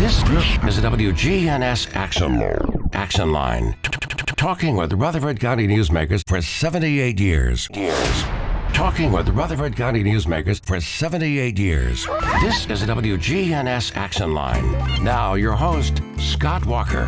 This is the WGNS Action Line. Talking with Rutherford County newsmakers for 78 years. Talking with Rutherford County newsmakers for 78 years. This is the WGNS Action Line. Now your host, Scott Walker.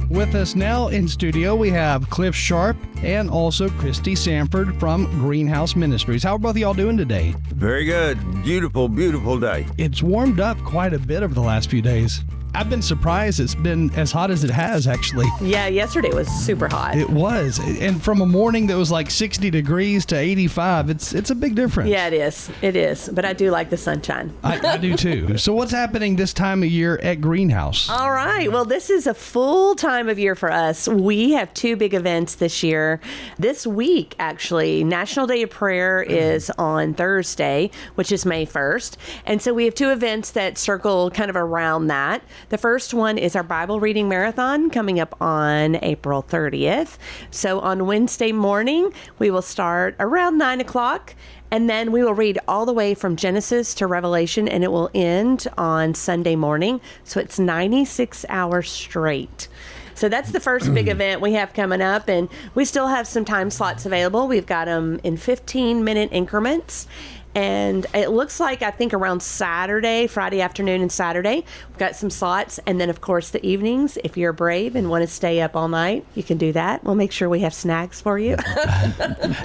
With us now in studio, we have Cliff Sharp and also Christy Sanford from Greenhouse Ministries. How are both of y'all doing today? Very good. Beautiful, beautiful day. It's warmed up quite a bit over the last few days. I've been surprised it's been as hot as it has, actually. Yeah, yesterday was super hot. It was. And from a morning that was like 60 degrees to 85, it's a big difference. Yeah, it is. It is. But I do like the sunshine. I do too. So what's happening this time of year at Greenhouse? All right. Well, this is a full time of year for us. We have two big events this year. This week, actually, National Day of Prayer is on Thursday, which is May 1st. And so we have two events that circle kind of around that. The first one is our Bible reading marathon coming up on April 30th. So on Wednesday morning, we will start around 9 o'clock. And then we will read all the way from Genesis to Revelation, and it will end on Sunday morning. So it's 96 hours straight. So that's the first big event we have coming up, and we still have some time slots available. We've got them in 15-minute increments. And it looks like, I think, around Saturday, Friday afternoon and Saturday, we've got some slots. And then, of course, the evenings, if you're brave and want to stay up all night, you can do that. We'll make sure we have snacks for you.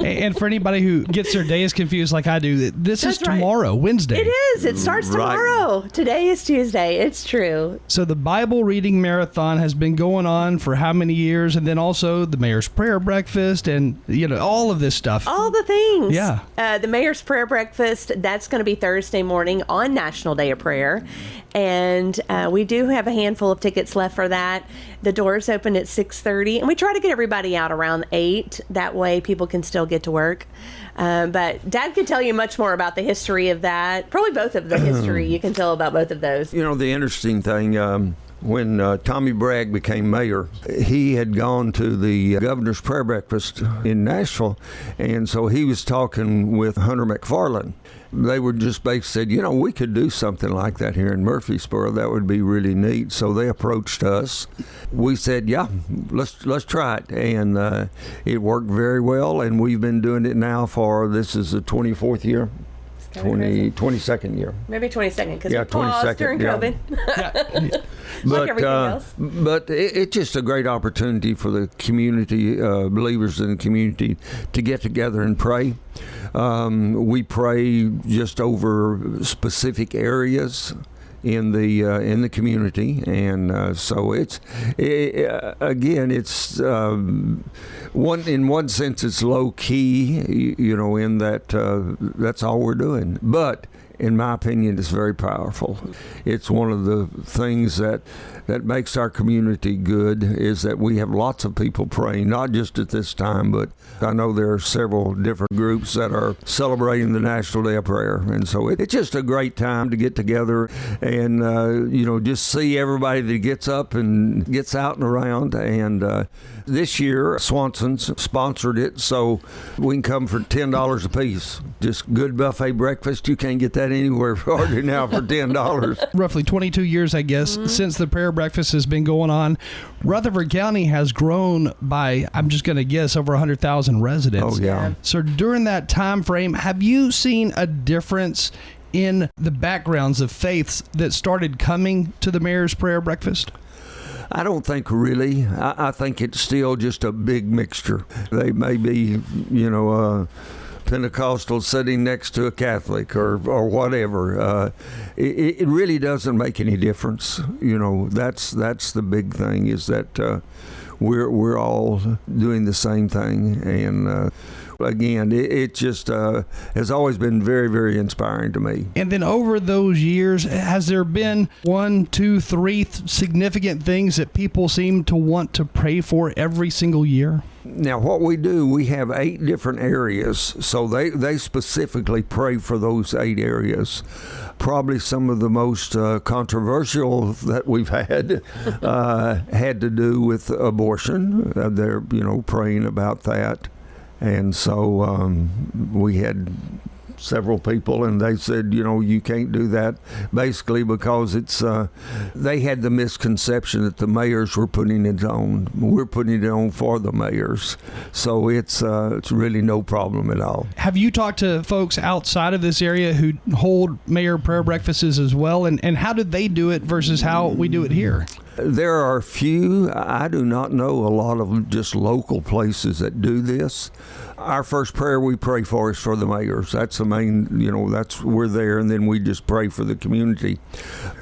And for anybody who gets their days confused like I do, this is tomorrow, right. Wednesday. It is. It starts tomorrow. Right. Today is Tuesday. It's true. So the Bible reading marathon has been going on for how many years? And then also the Mayor's Prayer Breakfast and, all of this stuff. All the things. Yeah. The Mayor's Prayer Breakfast, that's going to be Thursday morning on National Day of Prayer. And we do have a handful of tickets left for that. The doors open at 6:30, and we try to get everybody out around 8. That way people can still get to work. But Dad could tell you much more about the history of that. Probably both of the history. You can tell about both of those. The interesting thing, when Tommy Bragg became mayor, he had gone to the governor's prayer breakfast in Nashville, and so he was talking with Hunter McFarland. They were just basically said, we could do something like that here in Murfreesboro. That would be really neat. So they approached us. We said, yeah, let's try it. And it worked very well, and we've been doing it now this is the 24th year. 22nd year. Maybe 22nd, because we paused during COVID. Yeah. Like everything else. But it's just a great opportunity for the community, believers in the community, to get together and pray. We pray just over specific areas in the community, and so it's in one sense it's low key, in that that's all we're doing, but in my opinion, it's very powerful. It's one of the things that makes our community good, is that we have lots of people praying, not just at this time, but I know there are several different groups that are celebrating the National Day of Prayer. And so it's just a great time to get together and, just see everybody that gets up and gets out and around. And this year, Swanson's sponsored it, so we can come for $10 a piece. Just good buffet breakfast. You can't get that anywhere hardly now for $10. Roughly 22 years, I guess, since the prayer breakfast has been going on. Rutherford County has grown by, I'm just going to guess, over 100,000 residents. Oh, yeah. So during that time frame, have you seen a difference in the backgrounds of faiths that started coming to the Mayor's Prayer Breakfast? I don't think really. I think it's still just a big mixture. They may be, Pentecostal sitting next to a Catholic or whatever. It really doesn't make any difference. That's the big thing, is that we're all doing the same thing. And again, it just has always been very, very inspiring to me. And then over those years, has there been 1, 2, 3 significant things that people seem to want to pray for every single year? Now, what we do, we have 8 different areas, so they specifically pray for those 8 areas. Probably some of the most controversial that we've had to do with abortion. They're, praying about that. And so we had several people, and they said, you can't do that, basically because it's they had the misconception that the mayors were putting it on. We're putting it on for the mayors, so it's really no problem at all. Have you talked to folks outside of this area who hold mayor prayer breakfasts as well, and how do they do it versus how we do it here? There are a few. I do not know a lot of just local places that do this. Our first prayer we pray for is for the mayors. That's the main, we're there, and then we just pray for the community.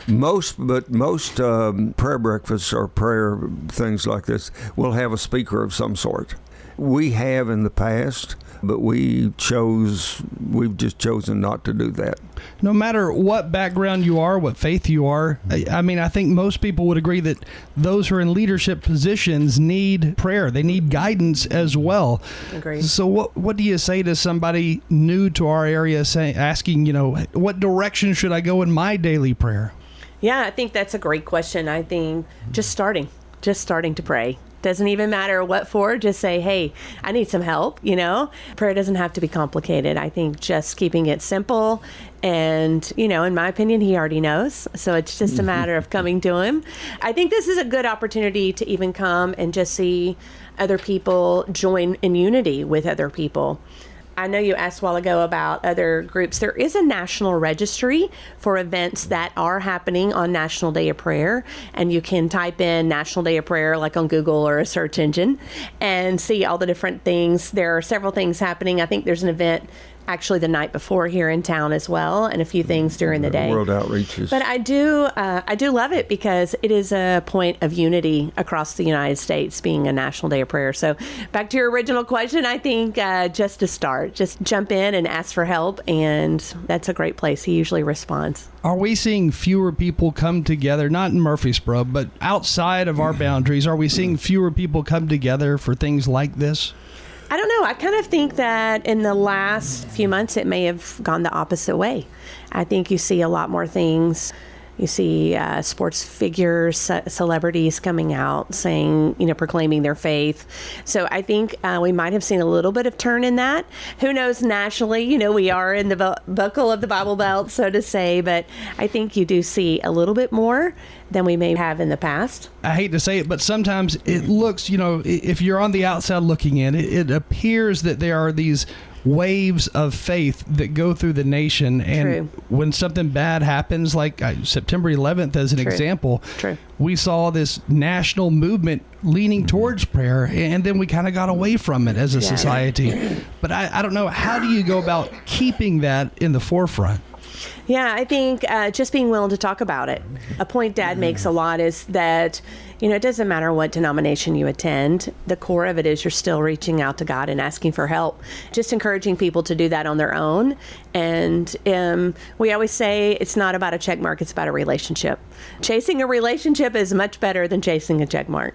Most prayer breakfasts or prayer things like this will have a speaker of some sort. We have in the past, but we've just chosen not to do that. No matter what background you are, what faith you are, I think most people would agree that those who are in leadership positions need prayer. They need guidance as well. Agreed. So what do you say to somebody new to our area asking, what direction should I go in my daily prayer? Yeah, I think that's a great question. I think just starting to pray. Doesn't even matter what for, just say, hey, I need some help, Prayer doesn't have to be complicated. I think just keeping it simple and, in my opinion, he already knows. So it's just a matter of coming to him. I think this is a good opportunity to even come and just see other people join in unity with other people. I know you asked a while ago about other groups. There is a national registry for events that are happening on National Day of Prayer, and you can type in National Day of Prayer like on Google or a search engine and see all the different things. There are several things happening. I think there's an event actually the night before here in town as well, and a few things during the day. World outreaches. But I do love it because it is a point of unity across the United States, being a National Day of Prayer. So back to your original question, I think just to start, just jump in and ask for help, and that's a great place. He usually responds. Are we seeing fewer people come together, not in Murfreesboro, but outside of our boundaries? Are we seeing fewer people come together for things like this? I don't know. I kind of think that in the last few months, it may have gone the opposite way. I think you see a lot more things. You see sports figures, celebrities coming out saying, proclaiming their faith. So I think we might have seen a little bit of turn in that. Who knows nationally? We are in the buckle of the Bible Belt, so to say. But I think you do see a little bit more than we may have in the past. I hate to say it, but sometimes it looks, if you're on the outside looking in, it appears that there are these waves of faith that go through the nation. And True. When something bad happens, like September 11th as an True. example, True. we saw this national movement leaning towards prayer, and then we kind of got away from it as a society. But I don't know, how do you go about keeping that in the forefront? Yeah, I think just being willing to talk about it. A point Dad makes a lot is that, it doesn't matter what denomination you attend. The core of it is you're still reaching out to God and asking for help. Just encouraging people to do that on their own. And we always say it's not about a check mark, it's about a relationship. Chasing a relationship is much better than chasing a check mark.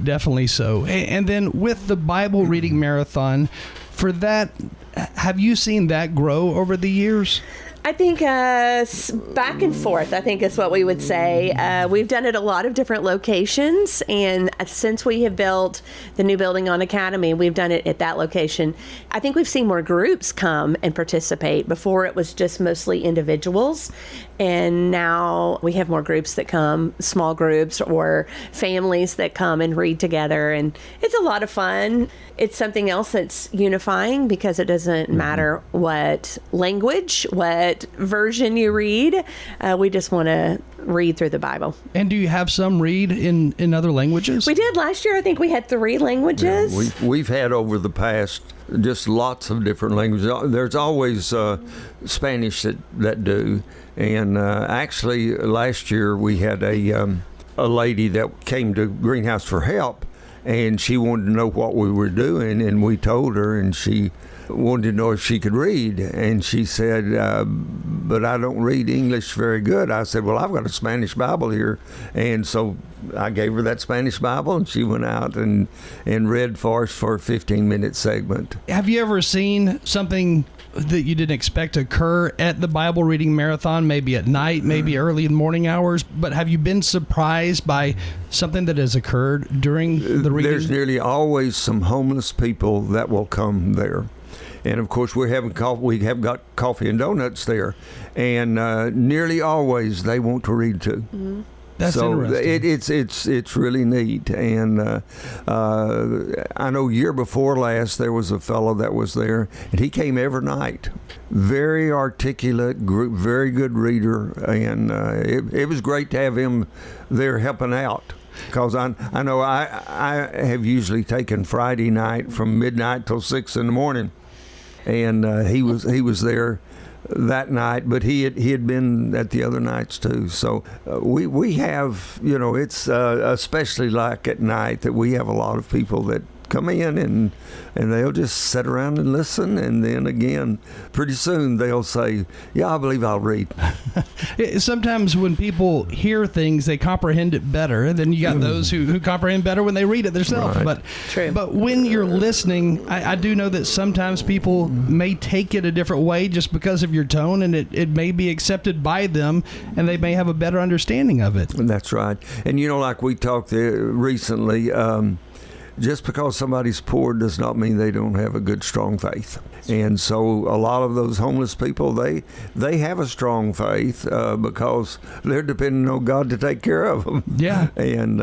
Definitely so. And then with the Bible reading marathon, for that, have you seen that grow over the years? I think back and forth, I think is what we would say. We've done it a lot of different locations, and since we have built the new building on Academy, we've done it at that location. I think we've seen more groups come and participate. Before it was just mostly individuals, and now we have more groups that come, small groups or families that come and read together, and it's a lot of fun. It's something else that's unifying because it doesn't matter what language, what version you read. We just want to read through the Bible. And do you have some read in other languages? We did last year. I think we had 3 languages. Yeah, we've had over the past just lots of different languages. There's always Spanish that do. And actually, last year we had a lady that came to Greenhouse for help, and she wanted to know what we were doing, and we told her, and she wanted to know if she could read, and she said, but I don't read English very good. I said, well, I've got a Spanish Bible here, and so I gave her that Spanish Bible, and she went out and read for us for a 15-minute segment. Have you ever seen something that you didn't expect to occur at the Bible reading marathon, maybe at night, maybe early in the morning hours, but have you been surprised by something that has occurred during the reading? There's nearly always some homeless people that will come there. And of course, we're having coffee. We have got coffee and donuts there, and nearly always they want to read too. Mm-hmm. That's so interesting. it's really neat. And I know year before last there was a fellow that was there, and he came every night. Very articulate, very good reader, and it was great to have him there helping out. Because I know I have usually taken Friday night from midnight till 6 in the morning, and he was there that night, but he had been at the other nights too. So we have, it's especially like at night that we have a lot of people that come in and they'll just sit around and listen, and then again pretty soon they'll say, yeah, I believe I'll read. Sometimes when people hear things, they comprehend it better, and then you got those who comprehend better when they read it themselves. Right. But when you're listening, I do know that sometimes people may take it a different way just because of your tone, and it may be accepted by them, and they may have a better understanding of it. That's right. And like we talked there recently, just because somebody's poor does not mean they don't have a good, strong faith. And so a lot of those homeless people, they have a strong faith because they're depending on God to take care of them. Yeah. And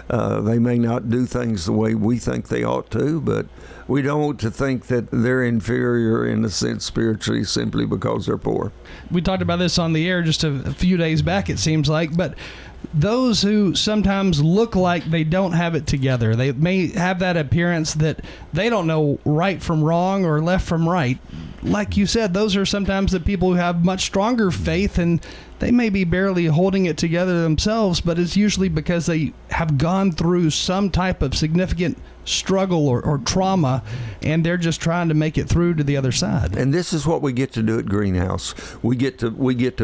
they may not do things the way we think they ought to, but we don't want to think that they're inferior in a sense spiritually simply because they're poor. We talked about this on the air just a few days back, it seems like, but those who sometimes look like they don't have it together, they may have that appearance that they don't know right from wrong or left from right. Like you said, those are sometimes the people who have much stronger faith, and they may be barely holding it together themselves, but it's usually because they have gone through some type of significant struggle or trauma, and they're just trying to make it through to the other side. And this is what we get to do at Greenhouse. We get to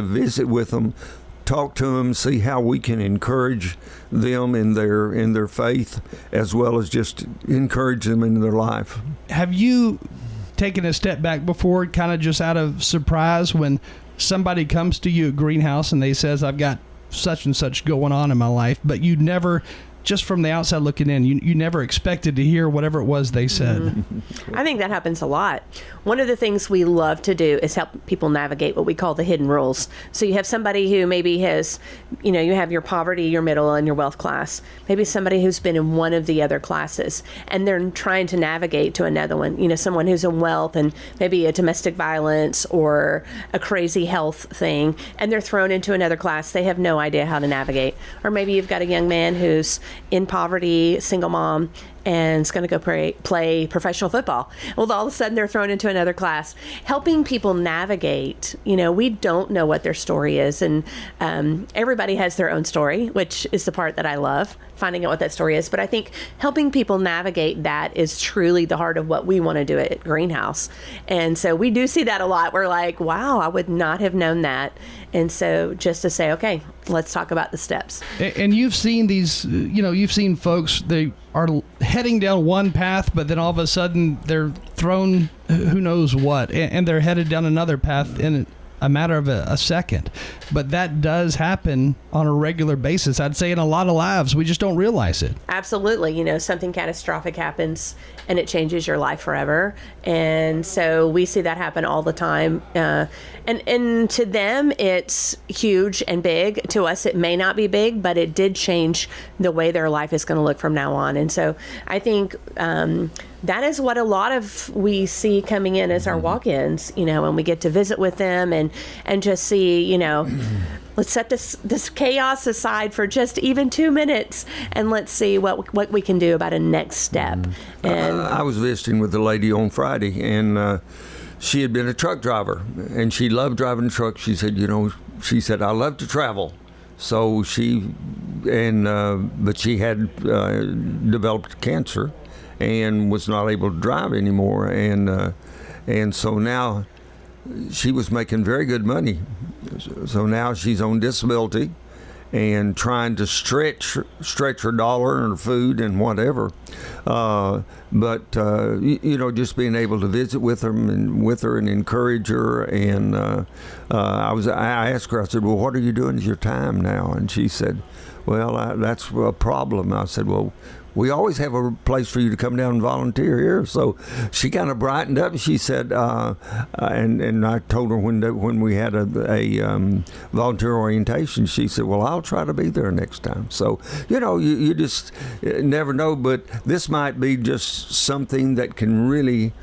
visit with them, talk to them, see how we can encourage them in their faith, as well as just encourage them in their life. Have you taken a step back before, kind of just out of surprise, when somebody comes to you at Greenhouse and they says, I've got such and such going on in my life, but you never, just from the outside looking in, you never expected to hear whatever it was they said? Mm-hmm. I think that happens a lot. One of the things we love to do is help people navigate what we call the hidden rules. So you have somebody who maybe has, you have your poverty, your middle, and your wealth class. Maybe somebody who's been in one of the other classes, and they're trying to navigate to another one. Someone who's in wealth and maybe a domestic violence or a crazy health thing, and they're thrown into another class. They have no idea how to navigate. Or maybe you've got a young man who's in poverty, single mom, and is going to go play professional football. Well, all of a sudden they're thrown into another class. Helping people navigate, we don't know what their story is, and everybody has their own story, which is the part that I love, finding out what that story is. But I think helping people navigate that is truly the heart of what we want to do at Greenhouse. And so we do see that a lot. We're like, wow, I would not have known that. And so just to say, okay, let's talk about the steps. And you've seen these, you've seen folks, they are heading down one path, but then all of a sudden they're thrown who knows what, and they're headed down another path in a matter of a second. But that does happen on a regular basis. I'd say in a lot of lives, we just don't realize it. Absolutely. Something catastrophic happens and it changes your life forever. And so we see that happen all the time. And to them, it's huge and big. To us, it may not be big, but it did change the way their life is going to look from now on. And so I think that is what a lot of we see coming in as our walk-ins, and we get to visit with them and just see, let's set this chaos aside for just even 2 minutes, and let's see what we can do about a next step. And I was visiting with a lady on Friday, and she had been a truck driver, and she loved driving trucks. She said, I love to travel. So but she had developed cancer and was not able to drive anymore, and so now she was making very good money. So now she's on disability and trying to stretch her dollar and her food and whatever. But just being able to visit with her and encourage her. And I asked her, I said, well, what are you doing with your time now? And she said, Well, that's a problem. I said, well, we always have a place for you to come down and volunteer here. So she kind of brightened up. And she said, and I told her when we had a volunteer orientation, she said, well, I'll try to be there next time. So, you just never know. But this might be just something that can really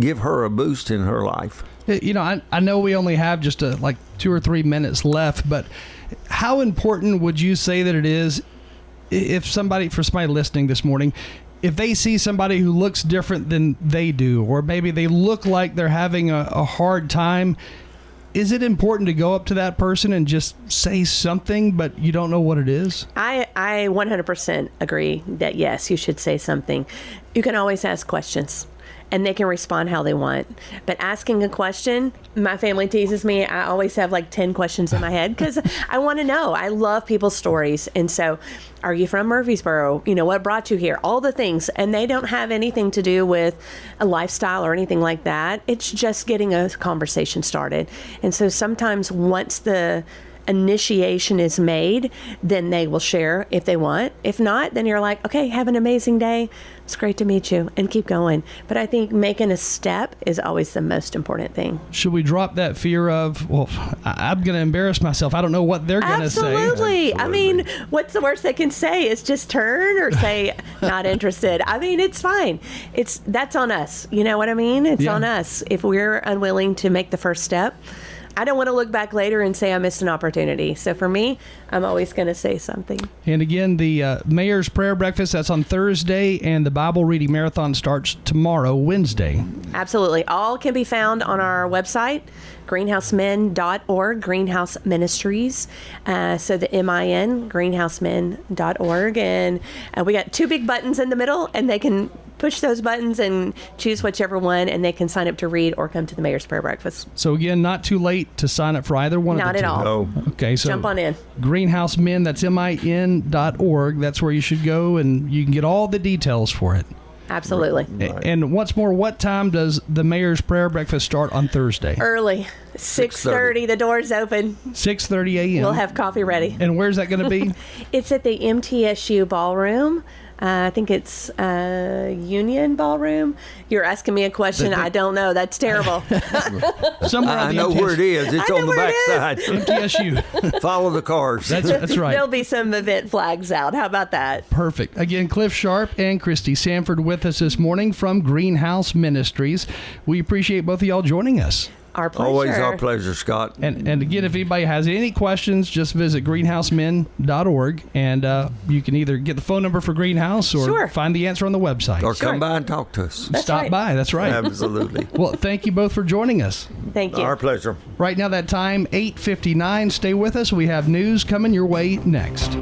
give her a boost in her life. I know we only have just like 2 or 3 minutes left, but how important would you say that it is for somebody listening this morning, if they see somebody who looks different than they do, or maybe they look like they're having a hard time, is it important to go up to that person and just say something, but you don't know what it is? I 100% agree that yes, you should say something. You can always ask questions, and they can respond how they want. But asking a question, my family teases me. I always have like 10 questions in my head because I want to know. I love people's stories. And so, are you from Murfreesboro? What brought you here? All the things. And they don't have anything to do with a lifestyle or anything like that. It's just getting a conversation started. And so sometimes once the initiation is made, then they will share if they want. If not, then you're like, okay, have an amazing day. It's great to meet you, and keep going. But I think making a step is always the most important thing. Should we drop that fear of, well, I'm going to embarrass myself. I don't know what they're going to say. Absolutely. I mean, what's the worst they can say is just turn or say, not interested. I mean, it's fine. That's on us. You know what I mean? It's on us. If we're unwilling to make the first step, I don't want to look back later and say I missed an opportunity. So for me, I'm always going to say something. And again, the Mayor's Prayer Breakfast, that's on Thursday, and the Bible Reading Marathon starts tomorrow, Wednesday. Absolutely. All can be found on our website, greenhousemen.org, Greenhouse Ministries. So the MIN, greenhousemen.org. And we got 2 big buttons in the middle, and they can push those buttons and choose whichever one, and they can sign up to read or come to the Mayor's Prayer Breakfast. So again, not too late to sign up for either one of the two. Not at all. No. Okay, so jump on in. Greenhouse Men, that's MIN.org. That's where you should go, and you can get all the details for it. Absolutely. Right. And once more, what time does the Mayor's Prayer Breakfast start on Thursday? Early. 6:30. The doors open. 6:30 a.m. We'll have coffee ready. And where's that going to be? It's at the MTSU Ballroom. I think it's Union Ballroom. You're asking me a question. I don't know. That's terrible. Somewhere I know where it is. It's on the back side. MTSU. Follow the cars. That's right. There'll be some event flags out. How about that? Perfect. Again, Cliff Sharp and Christy Sanford with us this morning from Greenhouse Ministries. We appreciate both of y'all joining us. Our pleasure. Always our pleasure, Scott. And again, if anybody has any questions, just visit greenhousemen.org, and you can either get the phone number for Greenhouse or find the answer on the website. Or come by and talk to us. Stop by. That's right. Absolutely. Well, thank you both for joining us. Thank you. Our pleasure. Right now, that time, 8:59. Stay with us. We have news coming your way next.